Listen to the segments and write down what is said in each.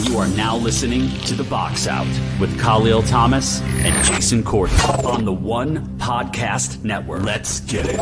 You are now listening to The Box Out with Kahlil Thomas and Jason Kahlil on the One Podcast Network. Let's get it.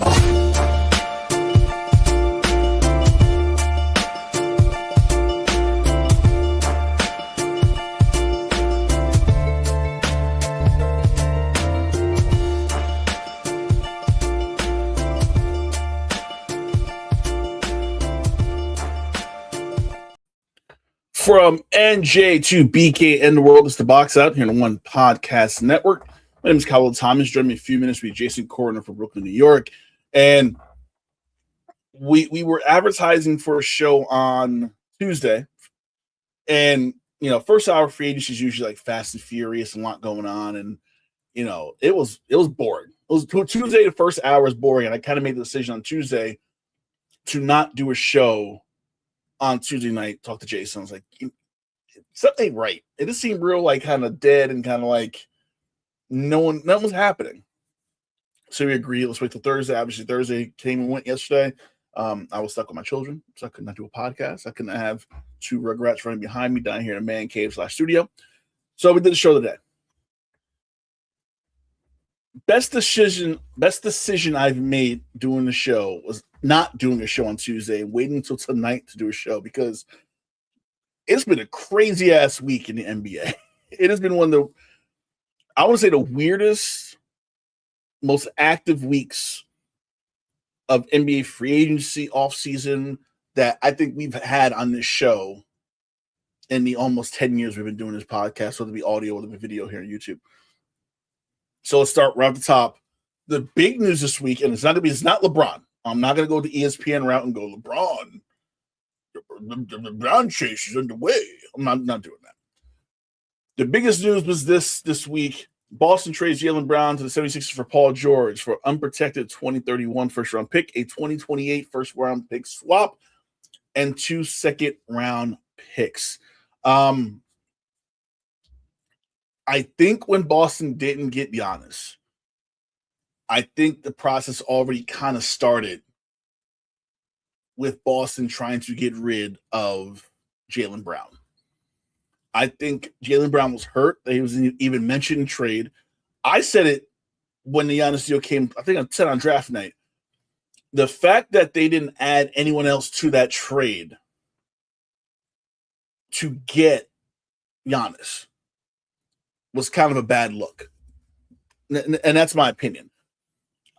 From NJ to BK in the world, it's The Box Out here on the One Podcast Network. My name is Kahlil Thomas. Join me in a few minutes with Jason Kahlil from Brooklyn, New York. And we were advertising for a show on Tuesday. And, you know, first hour free agency is usually like fast and furious and a lot going on. And, you know, it was boring. It was Tuesday, the first hour is boring. And I kind of made the decision on Tuesday to not do a show on Tuesday night. Talk to Jason. I was like, something ain't right. It just seemed real, like kind of dead and kind of like nothing was happening. So we agreed. Let's wait till Thursday. Obviously, Thursday came and went yesterday. I was stuck with my children, so I could not do a podcast. I couldn't have two Rugrats running behind me down here in a man cave / studio. So we did the show today. Best decision I've made doing the show was not doing a show on Tuesday, waiting until tonight to do a show, because it's been a crazy ass week in the NBA. It has been one of the, I want to say, the weirdest, most active weeks of NBA free agency offseason that I think we've had on this show in the almost 10 years we've been doing this podcast, whether it be audio or whether it be video here on YouTube. So let's start right at the top. The big news this week, and it's not LeBron. I'm not going to go the ESPN route and go, LeBron. The LeBron chase is underway. I'm not doing that. The biggest news was this week. Boston trades Jaylen Brown to the 76ers for Paul George for unprotected 2031 first-round pick, a 2028 first-round pick swap, and 2 second-round picks. I think when Boston didn't get Giannis, I think the process already kind of started with Boston trying to get rid of Jaylen Brown. I think Jaylen Brown was hurt. He was even mentioned in trade. I said it when the Giannis deal came. I think I said on draft night. The fact that they didn't add anyone else to that trade to get Giannis was kind of a bad look. And that's my opinion.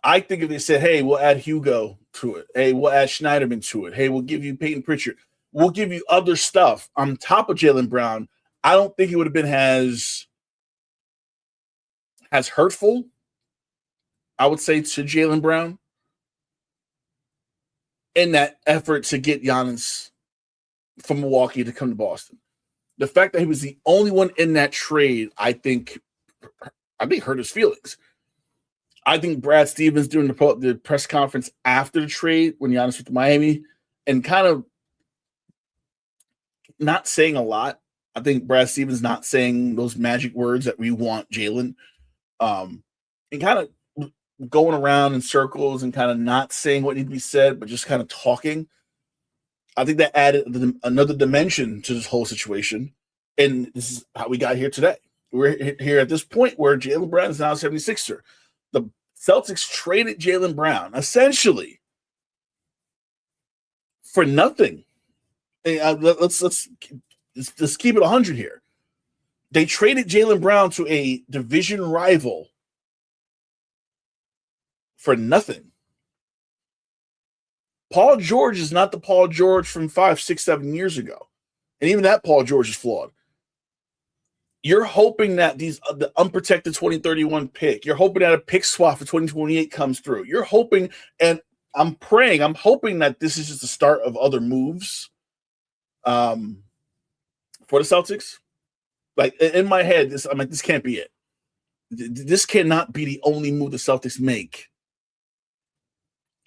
I think if they said, hey, we'll add Hugo to it. Hey, we'll add Schneiderman to it. Hey, we'll give you Peyton Pritchard. We'll give you other stuff on top of Jaylen Brown. I don't think it would have been as hurtful, I would say, to Jaylen Brown in that effort to get Giannis from Milwaukee to come to Boston. The fact that he was the only one in that trade, I think hurt his feelings. I think Brad Stevens doing the press conference after the trade when Giannis went to Miami and kind of not saying a lot. I think Brad Stevens not saying those magic words that we want Jaylen, and kind of going around in circles and kind of not saying what needs to be said, but just kind of talking. I think that added another dimension to this whole situation, and this is how we got here today. We're here at this point where Jaylen Brown is now a 76er. The Celtics traded Jaylen Brown essentially for nothing. Let's keep it 100 here. They traded Jaylen Brown to a division rival for nothing. Paul George is not the Paul George from 5, 6, 7 years ago. And even that Paul George is flawed. You're hoping that the unprotected 2031 pick, you're hoping that a pick swap for 2028 comes through. You're hoping, and I'm hoping that this is just the start of other moves for the Celtics. Like, in my head, I'm like, this can't be it. This cannot be the only move the Celtics make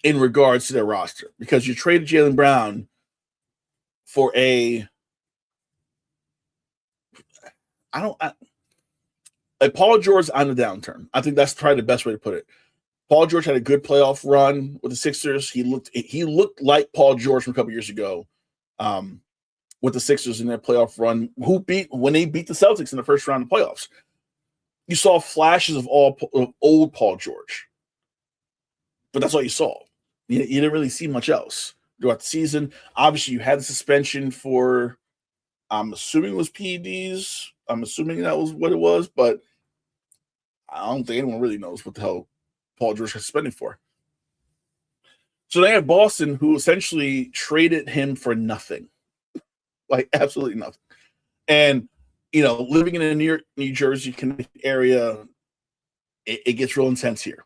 in regards to their roster, because you traded Jaylen Brown for Paul George on the downturn. I think that's probably the best way to put it. Paul George had a good playoff run with the Sixers. He looked like Paul George from a couple years ago. with the Sixers in their playoff run, when they beat the Celtics in the first round of playoffs. You saw flashes of old Paul George, but that's all you saw. You didn't really see much else throughout the season. Obviously, you had the suspension for, I'm assuming it was PEDs. I'm assuming that was what it was, but I don't think anyone really knows what the hell Paul George got suspended for. So they had Boston, who essentially traded him for nothing. Like, absolutely nothing. And, living in the New York, New Jersey, Connecticut area, it gets real intense here.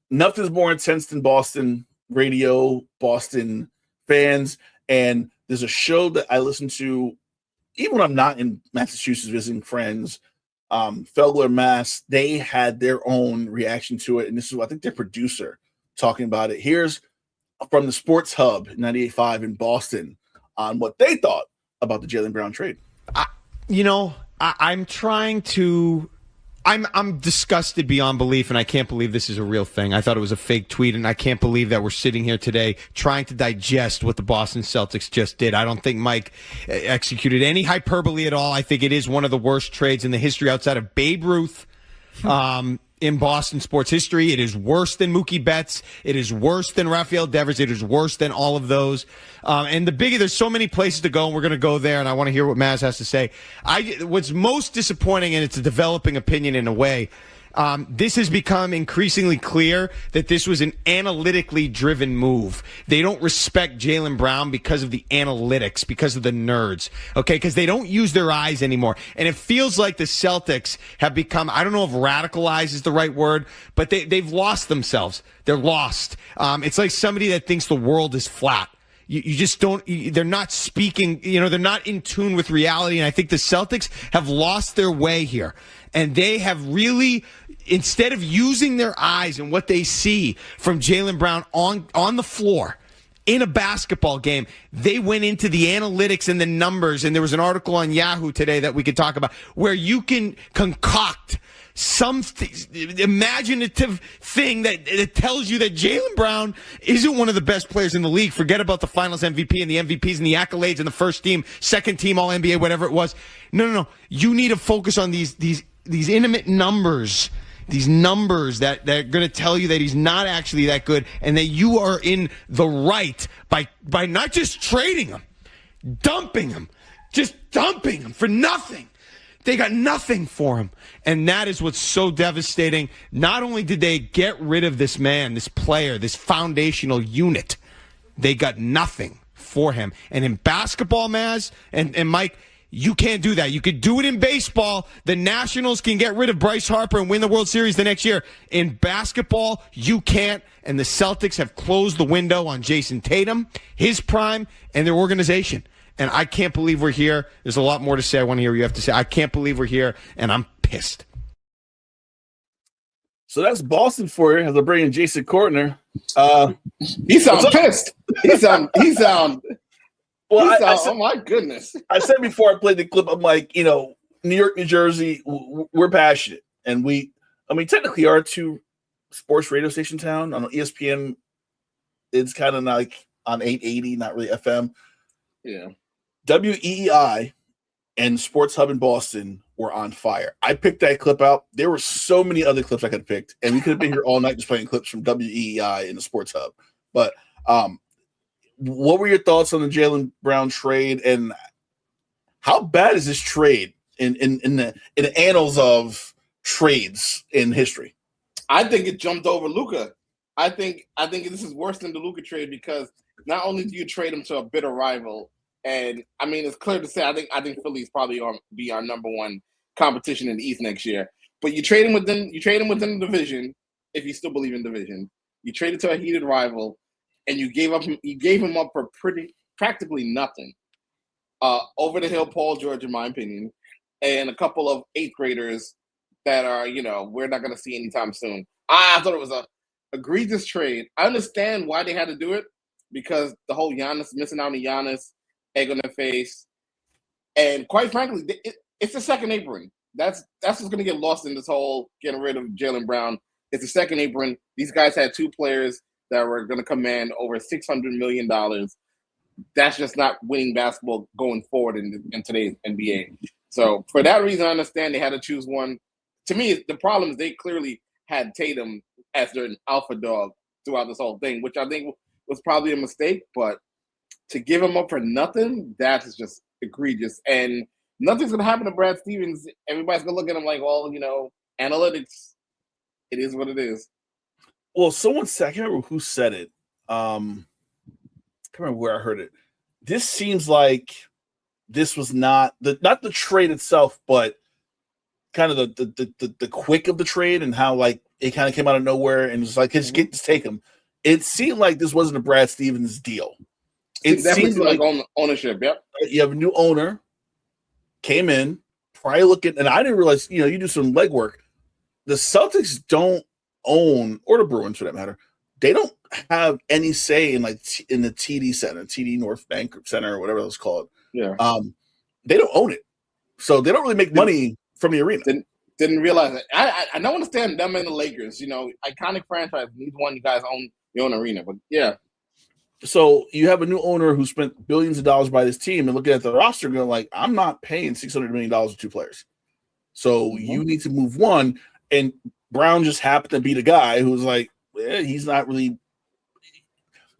Nothing's more intense than Boston radio, Boston fans. And there's a show that I listen to, even when I'm not in Massachusetts visiting friends, Felger Mass, they had their own reaction to it. And this is, I think, their producer talking about it. Here's from the Sports Hub 98.5 in Boston on what they thought about the Jaylen Brown trade. I'm disgusted beyond belief, and I can't believe this is a real thing. I thought it was a fake tweet, and I can't believe that we're sitting here today trying to digest what the Boston Celtics just did. I don't think Mike executed any hyperbole at all. I think it is one of the worst trades in the history outside of Babe Ruth. In Boston sports history. It is worse than Mookie Betts. It is worse than Rafael Devers. It is worse than all of those. And there's so many places to go, and we're going to go there, and I want to hear what Maz has to say. What's most disappointing, and it's a developing opinion in a way, this has become increasingly clear that this was an analytically driven move. They don't respect Jaylen Brown because of the analytics, because of the nerds, okay? Because they don't use their eyes anymore. And it feels like the Celtics have become, I don't know if radicalized is the right word, but they've lost themselves. They're lost. It's like somebody that thinks the world is flat. You just don't, they're not speaking, they're not in tune with reality. And I think the Celtics have lost their way here. And they have really, instead of using their eyes and what they see from Jaylen Brown on the floor in a basketball game, they went into the analytics and the numbers. And there was an article on Yahoo today that we could talk about where you can concoct some imaginative thing that tells you that Jaylen Brown isn't one of the best players in the league. Forget about the Finals MVP and the MVPs and the accolades and the first team, second team, All NBA, whatever it was. No. You need to focus on these intimate numbers. These numbers that are going to tell you that he's not actually that good, and that you are in the right by not just trading him, dumping him for nothing. They got nothing for him. And that is what's so devastating. Not only did they get rid of this man, this player, this foundational unit, they got nothing for him. And in basketball, Maz, and Mike, you can't do that. You could do it in baseball. The Nationals can get rid of Bryce Harper and win the World Series the next year. In basketball, you can't. And the Celtics have closed the window on Jason Tatum, his prime, and their organization. And I can't believe we're here. There's a lot more to say. I want to hear what you have to say. I can't believe we're here, and I'm pissed. So that's Boston for you as I bring in Jason Kortner. He sounds pissed. He sound. Well, oh my goodness! I said before I played the clip, I'm like, New York, New Jersey, we're passionate, and technically are two sports radio station town. On ESPN, it's kind of like on 880, not really FM. Yeah. WEEI and Sports Hub in Boston were on fire. I picked that clip out. There were so many other clips I could have picked, and we could have been here all night just playing clips from WEEI and the Sports Hub. But what were your thoughts on the Jaylen Brown trade, and how bad is this trade in the annals of trades in history? I think it jumped over Luka. I think this is worse than the Luka trade because not only do you trade him to a bitter rival, and it's clear to say I think Philly's probably going to be our number one competition in the East next year. But you trade him within the division, if you still believe in division. You trade it to a heated rival, and you gave him up for practically nothing. Over the hill, Paul George, in my opinion, and a couple of eighth graders that are we're not going to see anytime soon. I thought it was a egregious trade. I understand why they had to do it. Because the whole Giannis, missing out on Giannis, egg on their face. And quite frankly, it's the second apron. That's what's going to get lost in this whole getting rid of Jaylen Brown. It's the second apron. These guys had two players that were going to command over $600 million. that's just not winning basketball going forward in today's NBA. So for that reason, I understand they had to choose one. To me, the problem is they clearly had Tatum as their alpha dog throughout this whole thing, which I think was probably a mistake. But to give him up for nothing, that is just egregious. And nothing's going to happen to Brad Stevens. Everybody's going to look at him like, well, analytics, it is what it is. Well, someone said, I can't remember who said it. I can't remember where I heard it. This seems like this was not the trade itself, but kind of the quick of the trade and how like it kind of came out of nowhere and it's like just take him. It seemed like this wasn't a Brad Stevens deal. It seems like ownership. Yep. You have a new owner came in, probably looking, and I didn't realize. You do some legwork. The Celtics don't own, or the Bruins for that matter. They don't have any say in in the TD Center, TD North Bank Center, or whatever it's called. Yeah. They don't own it, so they don't really make money from the arena. Didn't realize it. I don't understand them and the Lakers. Iconic franchise. Neither one you guys own your own arena, but yeah. So you have a new owner who spent billions of dollars by this team, and looking at the roster, going like, I'm not paying $600 million to two players. So you need to move one. And Brown just happened to be the guy who's like, he's not really.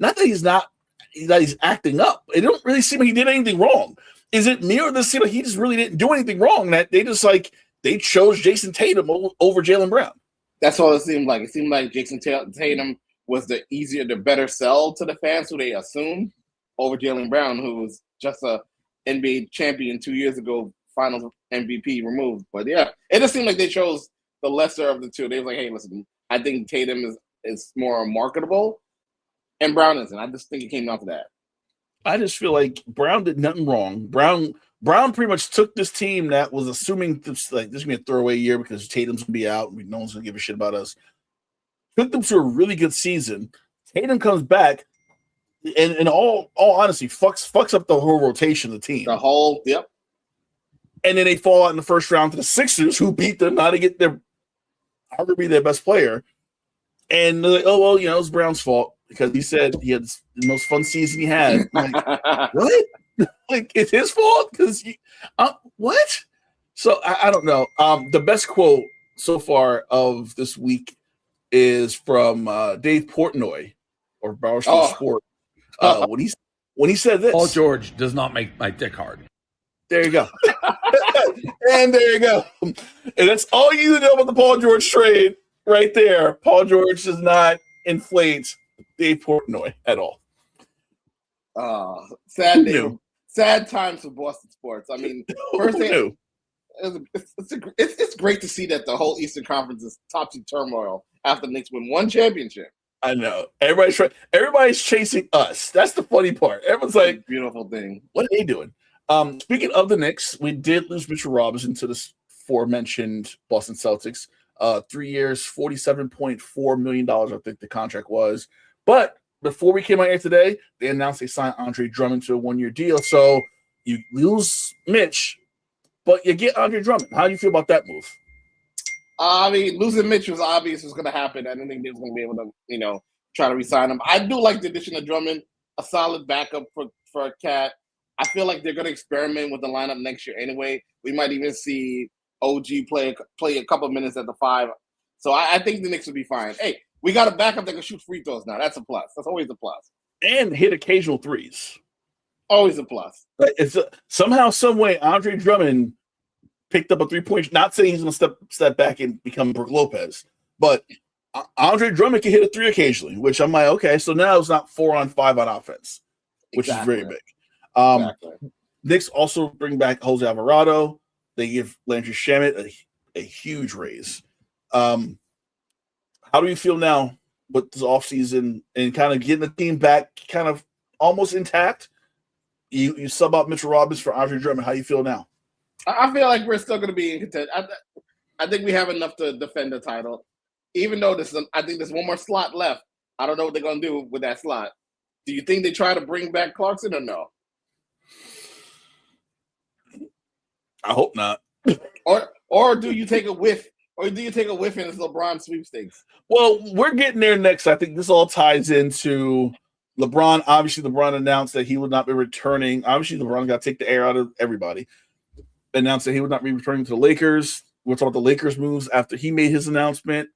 Not that he's acting up. It don't really seem like he did anything wrong. Is it me, or does it seem like he just really didn't do anything wrong? That they just they chose Jason Tatum over Jaylen Brown. That's all it seemed like. It seemed like Jason Tatum was the better sell to the fans, who they assumed, over Jaylen Brown, who was just a NBA champion 2 years ago, Finals MVP removed. But yeah, it just seemed like they chose the lesser of the two. They was like, hey, listen, I think Tatum is more marketable, and Brown isn't. I just think it came down to that. I just feel like Brown did nothing wrong. Brown pretty much took this team that was assuming this is going to be a throwaway year because Tatum's going to be out. No one's going to give a shit about us. Took them to a really good season. Tatum comes back, and in all honesty, fucks up the whole rotation of the team. Yep. And then they fall out in the first round to the Sixers, who beat them now to get arguably their best player. And they're like, oh, well, it's Brown's fault because he said he had the most fun season he had. I'm like, what? It's his fault? Because what? So I don't know. The best quote so far of this week is from Dave Portnoy or Barstool Sport when he said this. Paul George does not make my dick hard. There you go. And there you go. And that's all you know about the Paul George trade right there. Paul George does not inflate Dave Portnoy at all. Sad day. Sad times for Boston sports. I mean, first thing, it's great to see that the whole Eastern Conference is topsy turmoil after the Knicks win one championship. I know. Everybody's chasing us. That's the funny part. Everyone's like, beautiful thing. What are they doing? Speaking of the Knicks, we did lose Mitchell Robinson to the aforementioned Boston Celtics. 3 years, $47.4 million, I think the contract was. But before we came out here today, they announced they signed Andre Drummond to a one-year deal. So you lose Mitch, but you get Andre Drummond. How do you feel about that move? I mean, losing Mitch was obvious was going to happen. I didn't think they was going to be able to, try to re-sign him. I do like the addition of Drummond, a solid backup for a cat. I feel like they're going to experiment with the lineup next year anyway. We might even see OG play a couple of minutes at the 5. So I think the Knicks will be fine. Hey, we got a backup that can shoot free throws now. That's a plus. That's always a plus. And hit occasional threes. Always a plus. It's somehow, some way, Andre Drummond picked up a 3-point. Not saying he's going to step back and become Brook Lopez, but Andre Drummond can hit a 3 occasionally, which I'm like, okay, so now it's not 4-on-5 on offense, which is very big. Knicks also bring back Jose Alvarado. They give Landry Shamet a huge raise. How do you feel now with this offseason and kind of getting the team back kind of almost intact? You sub out Mitchell Robinson for Andre Drummond. How do you feel now? I feel like we're still going to be in contention. I think we have enough to defend the title. Even though I think there's one more slot left. I don't know what they're going to do with that slot. Do you think they try to bring back Clarkson or no? I hope not. Or do you take a whiff? Or do you take a whiff in this LeBron sweepstakes? Well, we're getting there next. I think this all ties into LeBron announced that he would not be returning. Obviously, LeBron got to take the air out of everybody. Announced that he would not be returning to the Lakers. We'll talk about the Lakers moves after he made his announcement.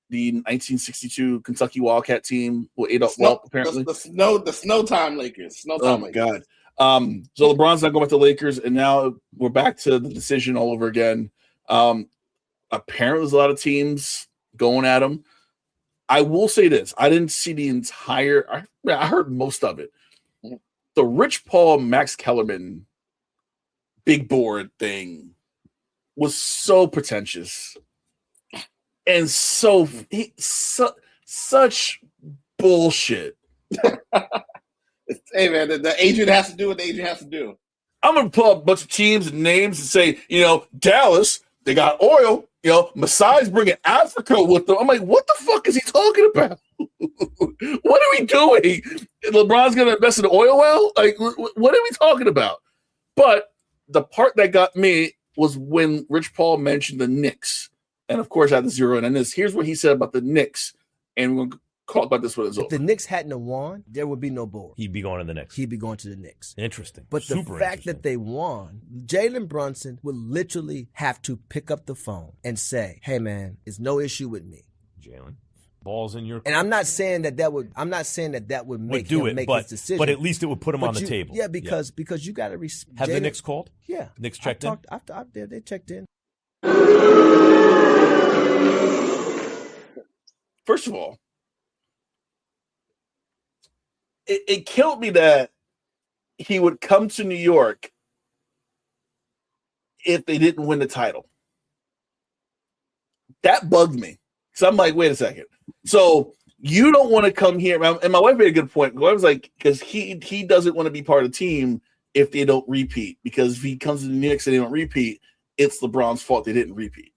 The 1962 Kentucky Wildcat team will ate up well, apparently. The snow time Lakers. Oh my God. So LeBron's not going back to the Lakers, and now we're back to the decision all over again. Apparently, there's a lot of teams going at him. I will say this: I didn't see the entire. I heard most of it. The Rich Paul Max Kellerman big board thing was so pretentious and such bullshit. Hey man, the agent has to do what the agent has to do. I'm gonna pull up a bunch of teams and names and say, Dallas, they got oil. Masai's bringing Africa with them. I'm like, what the fuck is he talking about? What are we doing? LeBron's gonna invest in the oil well? Like, what are we talking about? But the part that got me was when Rich Paul mentioned the Knicks. And of course, I had to zero in on this. Here's what he said about the Knicks. And we're going to talk about this when it's over. If the Knicks hadn't have won, there would be no board. He'd be going to the Knicks. He'd be going to the Knicks. Interesting. But the fact that they won, Jalen Brunson would literally have to pick up the phone and say, hey, man, it's no issue with me. Jalen, ball's in your court. And I'm not saying that would make him make his decision. But at least it would put him on the table. Yeah, because you got to have the Knicks called? Yeah. Knicks checked in? They checked in. First of all, it killed me that he would come to New York if they didn't win the title. That bugged me. So I'm like, wait a second. So you don't want to come here. And my wife made a good point. My wife was like, because he doesn't want to be part of the team if they don't repeat. Because if he comes to the Knicks and they don't repeat, it's LeBron's fault they didn't repeat.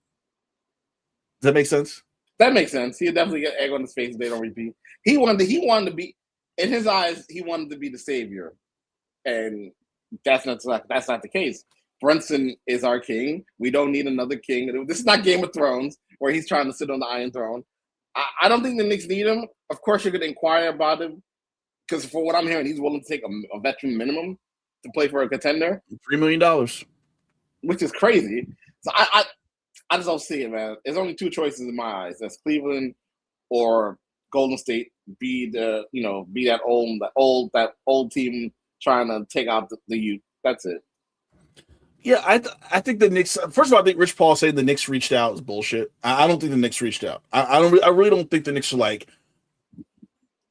Does that make sense? That makes sense. He'll definitely get egg on his face if they don't repeat. He wanted to be, in his eyes, he wanted to be the savior. And that's not the case. Brunson is our king. We don't need another king. This is not Game of Thrones where he's trying to sit on the Iron Throne. I don't think the Knicks need him. Of course, you're going to inquire about him because for what I'm hearing, he's willing to take a veteran minimum to play for a contender. $3 million. Which is crazy. So I just don't see it, man. There's only two choices in my eyes. That's Cleveland or Golden State. Be that old team trying to take out the youth. That's it. Yeah, I think the Knicks. First of all, I think Rich Paul saying the Knicks reached out is bullshit. I don't think the Knicks reached out. I really don't think the Knicks are like,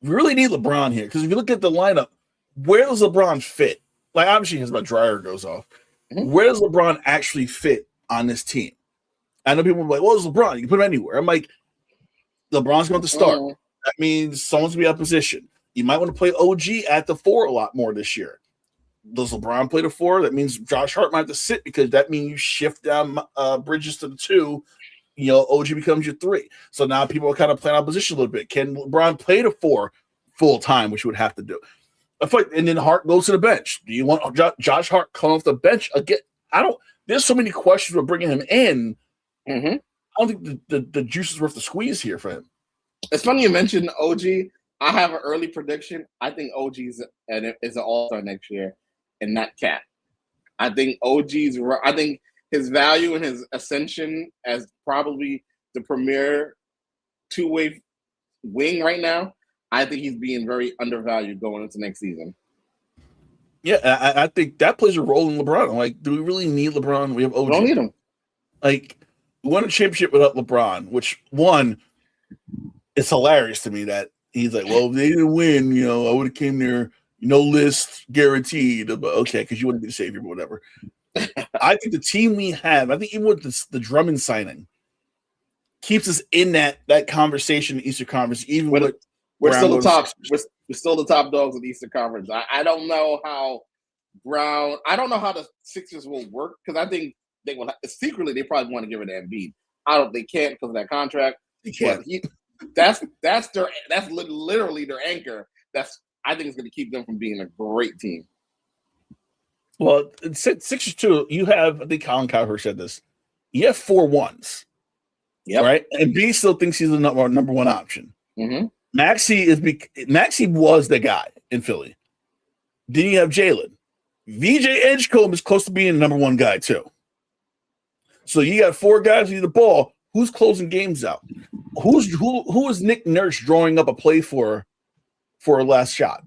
we really need LeBron here, because if you look at the lineup, where does LeBron fit? Like, obviously, his dryer goes off. Mm-hmm. Where does LeBron actually fit on this team? I know people are like, well, it's LeBron. You can put him anywhere. I'm like, LeBron's going to start. Mm-hmm. That means someone's going to be out of position. You might want to play OG at the 4 a lot more this year. Does LeBron play the 4? That means Josh Hart might have to sit, because that means you shift down Bridges to the 2. OG becomes your 3. So now people are kind of playing out position a little bit. Can LeBron play the 4 full time, which you would have to do? And then Hart goes to the bench. Do you want Josh Hart coming off the bench again? There's so many questions with bringing him in. Mm-hmm. I don't think the juice is worth the squeeze here for him. It's funny you mentioned OG. I have an early prediction. I think OG is an all-star next year, and not Cat. I think his value and his ascension as probably the premier two-way wing right now, I think he's being very undervalued going into next season. Yeah, I think that plays a role in LeBron. I'm like, do we really need LeBron? We have OG. We don't need him. Like, we won a championship without LeBron, which, one, it's hilarious to me that he's like, well, if they didn't win, I would have came there, no list guaranteed. But okay, because you wouldn't be the savior, but whatever. I think the team we have, I think even with the Drummond signing, keeps us in that conversation in the Eastern Conference, even with we're still the top. We're still the top dogs of the Eastern Conference. I don't know how the Sixers will work, because I think they will secretly they probably want to give it to Embiid. They can't because of that contract. They can't. That's literally their anchor. I think it's going to keep them from being a great team. Well, Sixers too. You have, I think Colin Cowherd said this. You have 4 1s. Yeah. Right. And B still thinks he's the number one option. Mm-hmm. Maxey was the guy in Philly. Then you have Jaylen. VJ Edgecombe is close to being the number one guy too. So you got 4 guys who need the ball. Who's closing games out? Who is Nick Nurse drawing up a play for a last shot?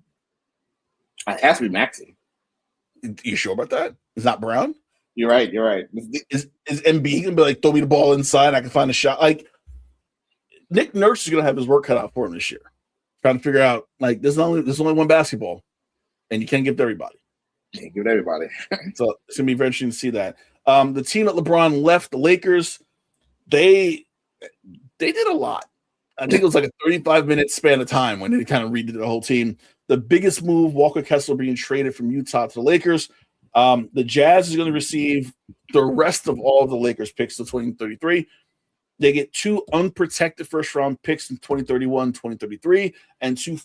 It has to be Maxey. You sure about that? Is not Brown? You're right. Is MB gonna be like, throw me the ball inside, I can find a shot? Like, Nick Nurse is gonna have his work cut out for him this year. Trying to figure out, like, there's only one basketball, and you can't give it to everybody. Can't give it to everybody. So it's gonna be very interesting to see that. The team that LeBron left, the Lakers, they did a lot. I think it was like a 35-minute span of time when they kind of redid the whole team. The biggest move, Walker Kessler being traded from Utah to the Lakers. The Jazz is going to receive the rest of all of the Lakers picks to 2033. They get 2 unprotected first-round picks in 2031, 2033, and 2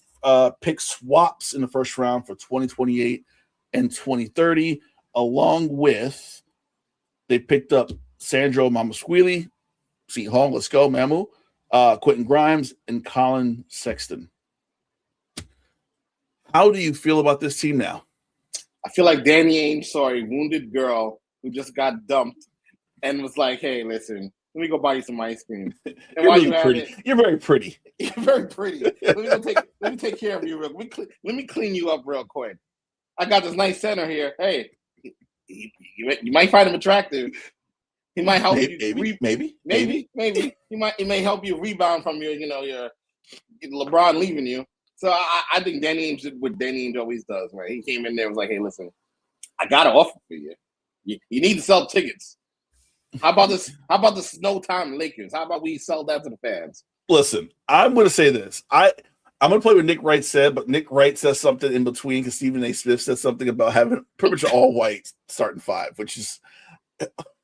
pick swaps in the first round for 2028 and 2030, along with they picked up Sandro Mamusquili, Seton Hall, let's go, Mamu, Quentin Grimes, and Colin Sexton. How do you feel about this team now? I feel like Danny Ainge saw a wounded girl who just got dumped and was like, "Hey, listen, let me go buy you some ice cream." And You're really pretty. You're very pretty. You're very pretty. Let me take care of you real quick. Let me clean you up real quick. I got this nice center here. Hey, you might find him attractive. He might help you. Maybe. He may help you rebound from your LeBron leaving you. So I think Danny Ainge did what Danny Ainge always does, right? He came in there and was like, "Hey, listen, I got an offer for you. You need to sell tickets. How about this? How about the Snow Time Lakers? How about we sell that to the fans?" Listen, I'm going to say this. I'm going to play what Nick Wright said, but Nick Wright says something in between because Stephen A. Smith said something about having pretty much all white starting 5, which is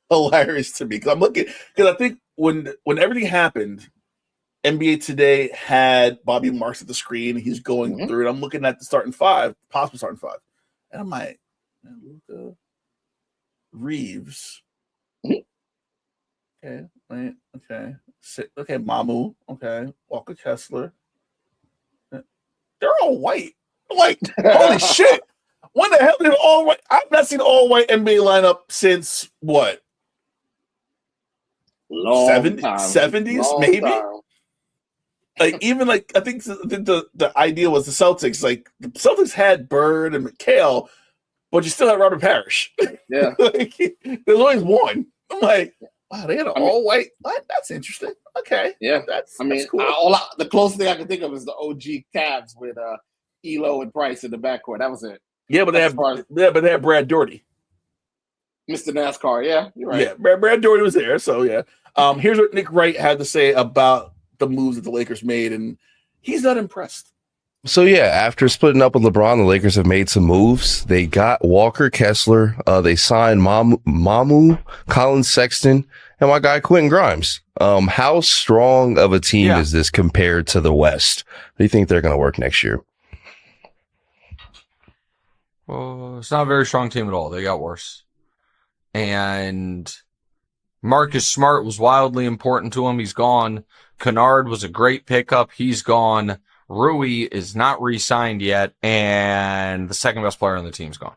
hilarious to me. Because I'm looking, because I think when everything happened, NBA Today had Bobby Marks at the screen. He's going through it. I'm looking at the starting 5, possible starting 5. And I'm like, Luka, Reeves. Okay, right. Okay. Okay, Mamu. Okay. Walker Kessler. They're all white. Like, holy shit. When the hell did all white? I've not seen all white NBA lineup since what? Long 70s, Long maybe? time. Like, even like, I think the idea was the Celtics. Like, the Celtics had Bird and McHale, but you still had Robert Parrish. Yeah. Like, there's always one. I'm like, wow, they had an all white. What? That's interesting. Okay. Yeah. That's cool. The closest thing I can think of is the OG Cavs with Elo and Price in the backcourt. That was it. Yeah, but they had Brad Doherty. Mr. NASCAR. Yeah, you're right. Yeah, Brad Doherty was there. So yeah. Here's what Nick Wright had to say about the moves that the Lakers made, and he's not impressed. So yeah, after splitting up with LeBron, the Lakers have made some moves. They got Walker Kessler. They signed Mamu, Colin Sexton, and my guy Quentin Grimes. How strong of a team is this compared to the West? Do you think they're going to work next year? Well, it's not a very strong team at all. They got worse. And Marcus Smart was wildly important to him. He's gone. Kennard was a great pickup. He's gone. Rui is not re-signed yet, and the second best player on the team's gone.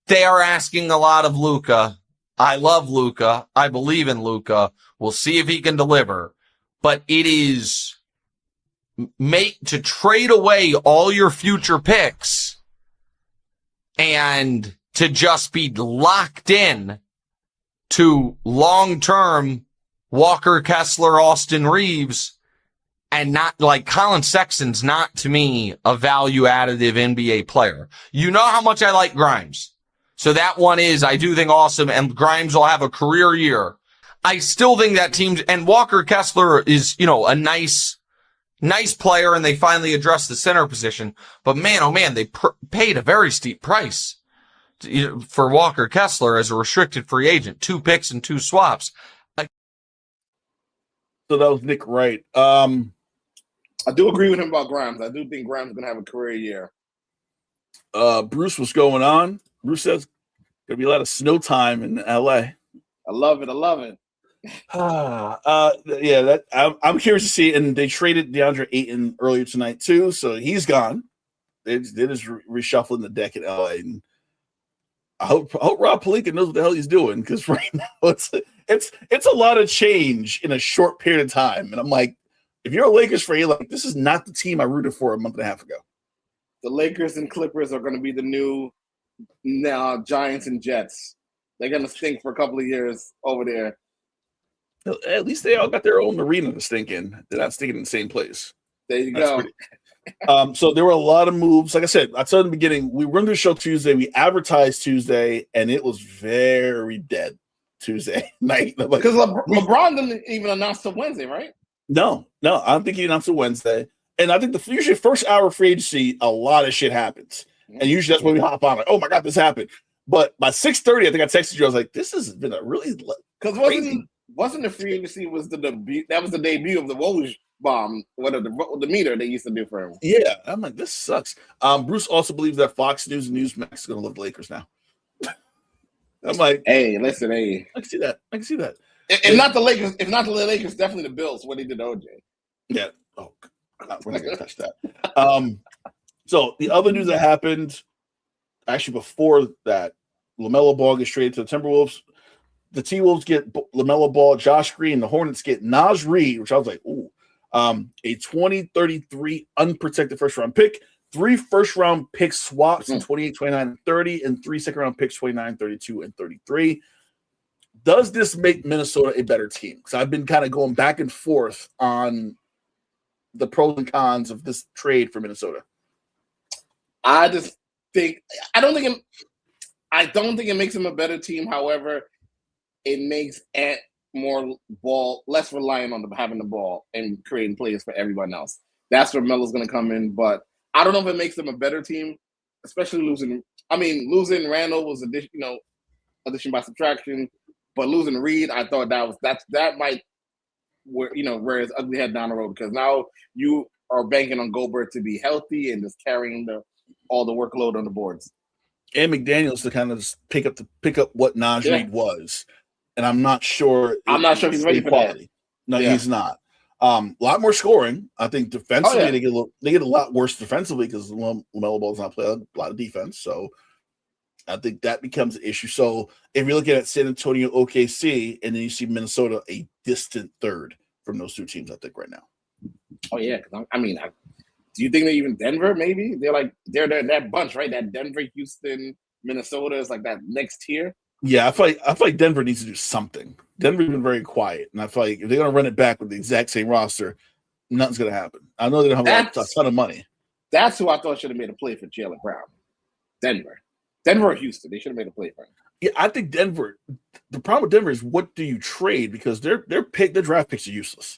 They are asking a lot of Luka. I love Luka. I believe in Luka. We'll see if he can deliver. But it is to trade away all your future picks and to just be locked in to long-term Walker, Kessler, Austin Reeves, and not like Colin Sexton's not to me a value additive NBA player. You know how much I like Grimes. So that one is, I do think awesome, and Grimes will have a career year. I still think that team, and Walker Kessler is, a nice player, and they finally addressed the center position. But man, oh man, they paid a very steep price for Walker Kessler as a restricted free agent. 2 picks and 2 swaps. So that was Nick Wright. I do agree with him about Grimes. I do think Grimes is going to have a career year. Bruce, what's going on? Bruce says going to be a lot of snow time in LA. I love it. Yeah, that I'm curious to see. And they traded DeAndre Ayton earlier tonight too, so he's gone. They just reshuffling the deck in LA. And I hope Rob Pelinka knows what the hell he's doing, because right now it's a lot of change in a short period of time. And I'm like, if you're a Lakers fan, like, this is not the team I rooted for a month and a half ago. The Lakers and Clippers are going to be the new Giants and Jets. They're going to stink for a couple of years over there. At least they all got their own arena to stink in. They're not stinking in the same place. There you go. So there were a lot of moves. Like I said, I said in the beginning, we were going to do a show Tuesday. We advertised Tuesday, and it was very dead Tuesday night. Because LeBron didn't even announce till Wednesday, right? No, I don't think he announced till Wednesday. And I think usually first hour free agency, a lot of shit happens. And usually that's when we hop on, like, oh my God, this happened. But by 6:30, I think I texted you. I was like, this has been a really because wasn't the free agency was the debut? That was the debut of the Woj bomb, whatever the meter they used to do for him. Yeah, I'm like, this sucks. Bruce also believes that Fox News and Newsmax is going to love the Lakers now. I'm like, hey, listen, hey, I can see that. If not the Lakers, definitely the Bills. What he did to OJ. Yeah. Oh, God, we're not going to touch that. So the other news that happened, actually before that, LaMelo Ball gets traded to the Timberwolves. The T-Wolves get LaMelo Ball, Josh Green. The Hornets get Naz Reid, which I was like, ooh. A 2033 unprotected first-round pick, 3 first-round pick swaps in 28, 29, and 30, and 3 second-round picks, 29, 32, and 33. Does this make Minnesota a better team? Because I've been kind of going back and forth on the pros and cons of this trade for Minnesota. I don't think it makes him a better team. However, it makes Ant less reliant on having the ball and creating plays for everyone else. That's where Melo's going to come in. But I don't know if it makes them a better team, especially losing. I mean, losing Randall was addition by subtraction, but losing Reed, I thought that might rear his ugly head down the road, because now you are banking on Gobert to be healthy and just carrying all the workload on the boards. And McDaniels to kind of just pick up what Naz Reid was. And I'm not sure he's ready for that. No, he's not. A lot more scoring. I think defensively they get a lot worse defensively because LaMelo Ball does not play a lot of defense. So I think that becomes an issue. So if you're looking at San Antonio, OKC, and then you see Minnesota a distant third from those two teams, I think right now. Oh yeah, do you think they're even Denver? Maybe they're that bunch, right? That Denver, Houston, Minnesota is like that next tier. Yeah, I feel like Denver needs to do something. Denver's been very quiet, and I feel like if they're going to run it back with the exact same roster, nothing's going to happen. I know they don't have a ton of money. That's who I thought should have made a play for Jaylen Brown. Denver or Houston, they should have made a play for him. Yeah, I think Denver. The problem with Denver is, what do you trade? Because their draft picks are useless.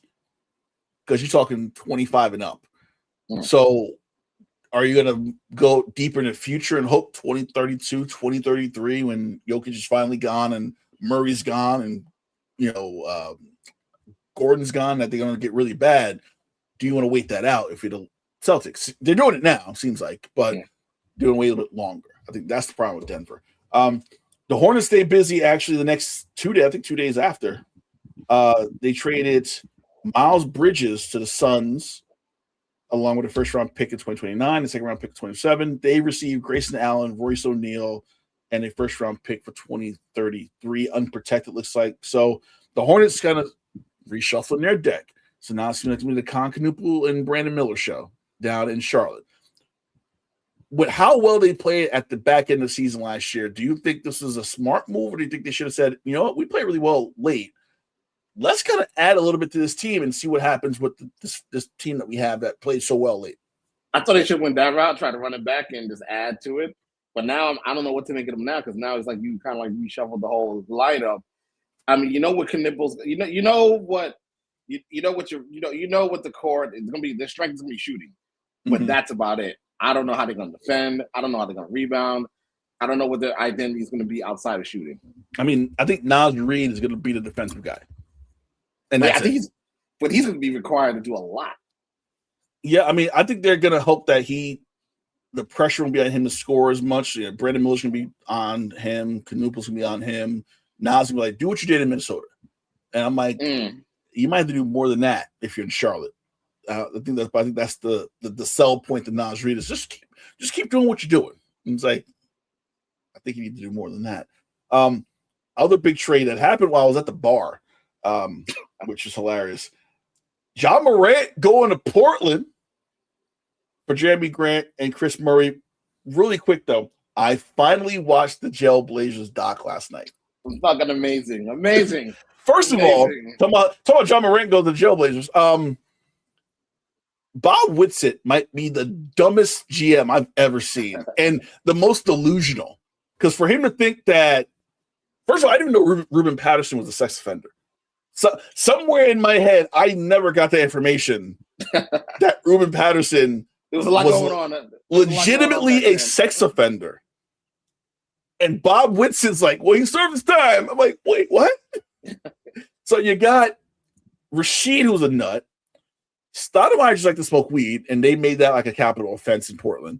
Because you're talking 25 and up. So are you going to go deeper in the future and hope 2032, 2033, when Jokic is finally gone and Murray's gone and Gordon's gone, that they're going to get really bad? Do you want to wait that out if you're the Celtics? They're doing it now, seems like, but doing it wait a little bit longer. I think that's the problem with Denver. The Hornets stay busy actually the next 2 days. I think 2 days after. They traded Miles Bridges to the Suns, along with a first-round pick in 2029, a second-round pick in 2027. They received Grayson Allen, Royce O'Neal, and a first-round pick for 2033, unprotected, looks like. So the Hornets kind of reshuffling their deck. So now it's going to be the Con Knuppel and Brandon Miller show down in Charlotte. With how well they played at the back end of the season last year, do you think this is a smart move, or do you think they should have said, you know what, we played really well late. Let's kind of add a little bit to this team and see what happens with this team that we have that played so well late. I thought they should have went that route, try to run it back and just add to it. But now I don't know what to make of them now, because now it's like you kind of like reshuffled the whole lineup. I mean, what Knipples, what the core is going to be. Their strength is going to be shooting, but that's about it. I don't know how they're going to defend. I don't know how they're going to rebound. I don't know what their identity is going to be outside of shooting. I mean, I think Naz Reid is going to be the defensive guy. And I think he's going to be required to do a lot. Yeah, I mean, I think they're going to hope that the pressure won't be on him to score as much. Yeah, Brandon Miller's going to be on him. Knuppel's going to be on him. Nas going to be like, do what you did in Minnesota. And I'm like, you might have to do more than that if you're in Charlotte. I think that's the sell point to Naz Reid is just keep doing what you're doing. And it's like, I think you need to do more than that. Other big trade that happened while I was at the bar, which is hilarious. Ja Morant going to Portland for Jeremy Grant and Chris Murray. Really quick though, I finally watched the Jail Blazers doc last night. It's fucking amazing. First of all, talking about Ja Morant going to the Jail Blazers. Bob Whitsitt might be the dumbest GM I've ever seen and the most delusional. Because for him to think that, first of all, I didn't know Ruben Patterson was a sex offender. So somewhere in my head, I never got the information that Ruben Patterson there was a lot going on. Legitimately a sex offender. And Bob Whitsitt's like, well, he served his time. I'm like, wait, what? So you got Rasheed, who's a nut. Stoudemire just like to smoke weed, and they made that like a capital offense in Portland.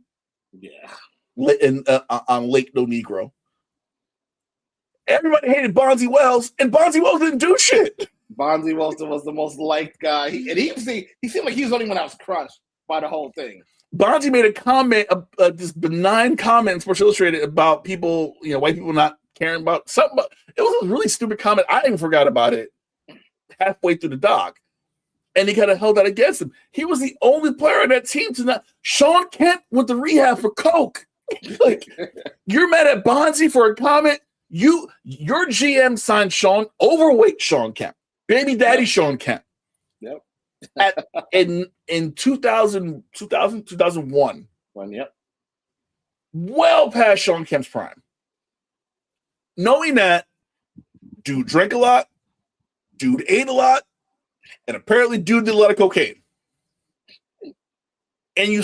Yeah. On Lake No Negro. Everybody hated Bonzi Wells, and Bonzi Wells didn't do shit. Bonzi Wells was the most liked guy. He seemed like he was the only one that was crushed by the whole thing. Bonzi made a comment, this benign comment in Sports Illustrated about people, white people not caring about something. It was a really stupid comment. I even forgot about it halfway through the doc. And he kind of held that against him. He was the only player on that team to not. Sean Kemp went to rehab for coke. Like, you're mad at Bonzi for a comment. Your GM signed overweight Sean Kemp, baby daddy Sean Kemp. Yep. in 2001. Yep. Well past Sean Kemp's prime. Knowing that, dude drank a lot, dude ate a lot, and apparently dude did a lot of cocaine. And you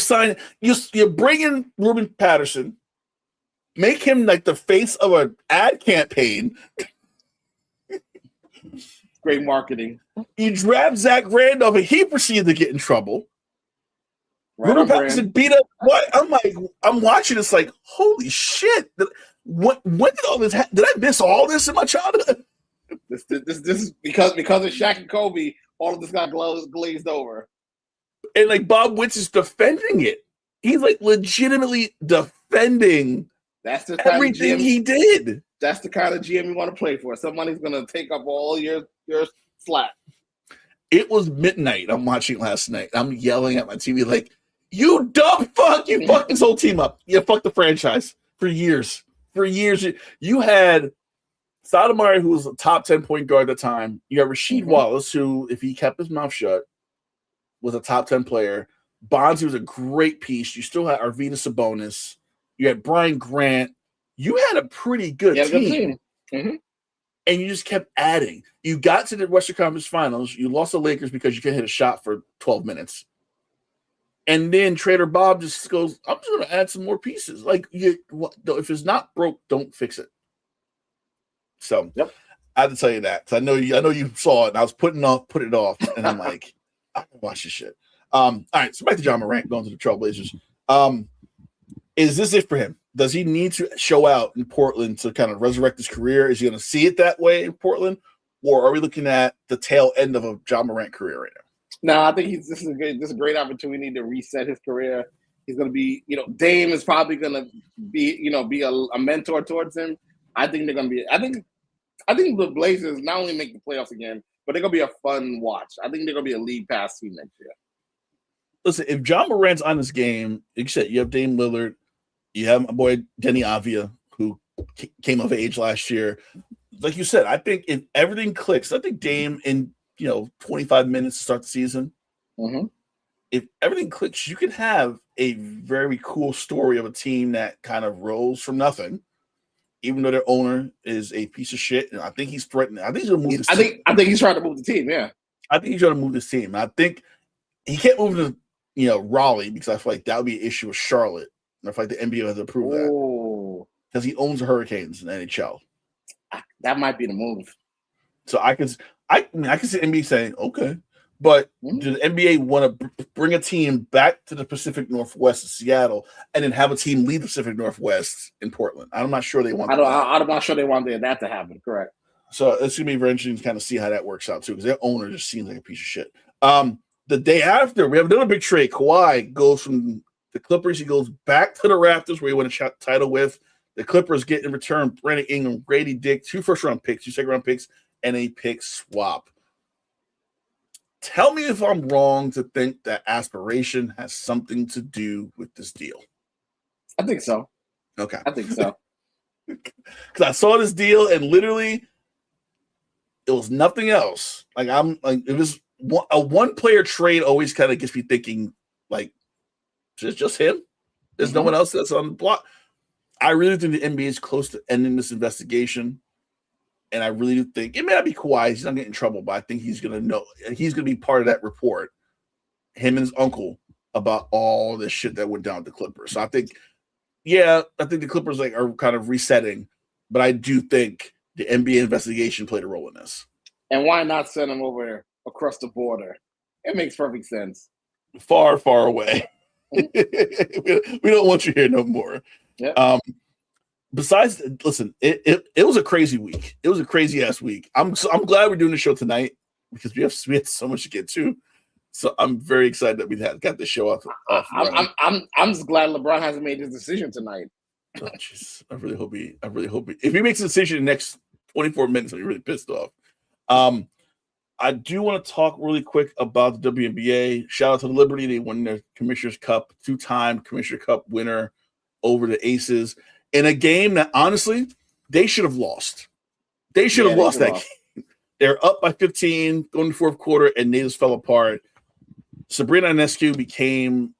bring in Ruben Patterson, make him like the face of an ad campaign. Great marketing. You draft Zach Randolph, and he proceeded to get in trouble. Ruben Patterson beat up. What? I'm watching this like, holy shit! When did all this? Did I miss all this in my childhood? This is because of Shaq and Kobe. All of this got glazed over. And like Bob Witz is defending it. He's like legitimately defending everything he did. That's the kind of GM you want to play for. Somebody's gonna take up all your slack. It was midnight. I'm watching last night. I'm yelling at my TV like, "You dumb fuck! You fucked this whole team up. You fucked the franchise for years. For years, you had Stoudemire, who was a top 10 point guard at the time. You had Rasheed Wallace, who, if he kept his mouth shut, was a top 10 player. Bonzi was a great piece. You still had Arvydas Sabonis. You had Brian Grant. You had a pretty good team. Mm-hmm. And you just kept adding. You got to the Western Conference Finals. You lost the Lakers because you couldn't hit a shot for 12 minutes. And then Trader Bob just goes, I'm just going to add some more pieces. Like, if it's not broke, don't fix it. So I had to tell you that. So I know you saw it, and I was putting it off, and I'm like, I can watch this shit. All right, so back to Ja Morant going to the Trailblazers. Is this it for him? Does he need to show out in Portland to kind of resurrect his career? Is he going to see it that way in Portland, or are we looking at the tail end of a Ja Morant career right now? No, I think this is a great opportunity to reset his career. He's going to be, Dame is probably going to be, be a mentor towards him. I think they're going to be. I think the Blazers not only make the playoffs again, but they're going to be a fun watch. I think they're going to be a league pass team next year. Listen, if Ja Morant's on this game, like you said, you have Dame Lillard, you have my boy Denny Avdia, who came of age last year. Like you said, I think if everything clicks, I think Dame in 25 minutes to start the season. Mm-hmm. If everything clicks, you can have a very cool story of a team that kind of rose from nothing, even though their owner is a piece of shit. And I think he's threatening. I think he's going to move this team. I think he's trying to move the team, yeah. I think he's trying to move this team. I think he can't move to Raleigh because I feel like that would be an issue with Charlotte. And I feel like the NBA has to approve that. Because he owns the Hurricanes in the NHL. That might be the move. So I can see NBA saying, okay. But do the NBA want to bring a team back to the Pacific Northwest of Seattle and then have a team leave the Pacific Northwest in Portland? I'm not sure they want I'm not sure they want that to happen, correct. So it's gonna be very interesting to kind of see how that works out too, because their owner just seems like a piece of shit. The day after, we have another big trade. Kawhi goes from the Clippers. He goes back to the Raptors, where he won a title with. The Clippers get in return Brandon Ingram, Grady Dick, 2 first-round picks, 2 second-round picks, and a pick swap. Tell me if I'm wrong to think that aspiration has something to do with this deal. I think so. Okay. I think so. Because I saw this deal and literally it was nothing else. Like it was a one-player trade always kind of gets me thinking, like, just him. There's no one else that's on the block. I really think the NBA is close to ending this investigation. And I really do think it may not be Kawhi. He's not getting in trouble, but I think he's going to know. He's going to be part of that report, him and his uncle, about all this shit that went down with the Clippers. So I think the Clippers are kind of resetting, but I do think the NBA investigation played a role in this. And why not send him over across the border? It makes perfect sense. Far, far away. We don't want you here no more. Yep. Besides, listen, it was a crazy week. It was a crazy ass week. I'm glad we're doing the show tonight because we had so much to get to. So I'm very excited that we got the show off. I'm just glad LeBron hasn't made his decision tonight. Oh, I really hope he. If he makes a decision in the next 24 minutes, I'll be really pissed off. I do want to talk really quick about the WNBA. Shout out to Liberty. They won their Commissioner's Cup, 2-time Commissioner Cup winner over the Aces in a game that honestly they should have lost. They should have lost that game. They're up by 15 going to the fourth quarter, and they just fell apart. Sabrina Ionescu became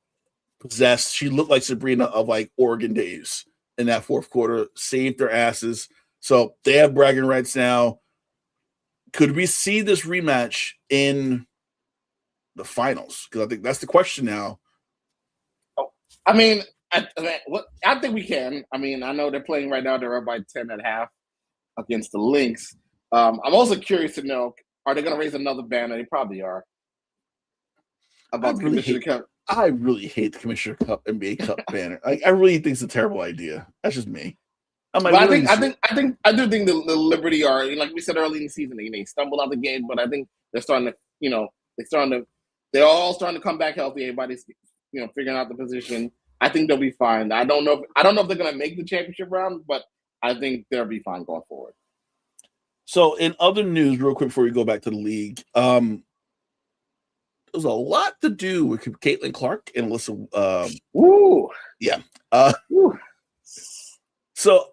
possessed. She looked like Sabrina of Oregon days in that fourth quarter, saved their asses. So they have bragging rights now. Could we see this rematch in the finals? Because I think that's the question now. I mean, I think we can. I mean, I know they're playing right now. They're up by 10 at half against the Lynx. I'm also curious to know, are they going to raise another banner? They probably are. About the Commissioner Cup. I really hate the Commissioner Cup, NBA Cup banner. I really think it's a terrible idea. That's just me. I do think the Liberty are, like we said early in the season, they stumbled out the game, but I think they're starting to, they're all starting to come back healthy. Everybody's, figuring out the position. I think they'll be fine. I don't know if they're going to make the championship round, but I think they'll be fine going forward. So in other news, real quick before we go back to the league, there's a lot to do with Caitlin Clark and Alyssa. Yeah. So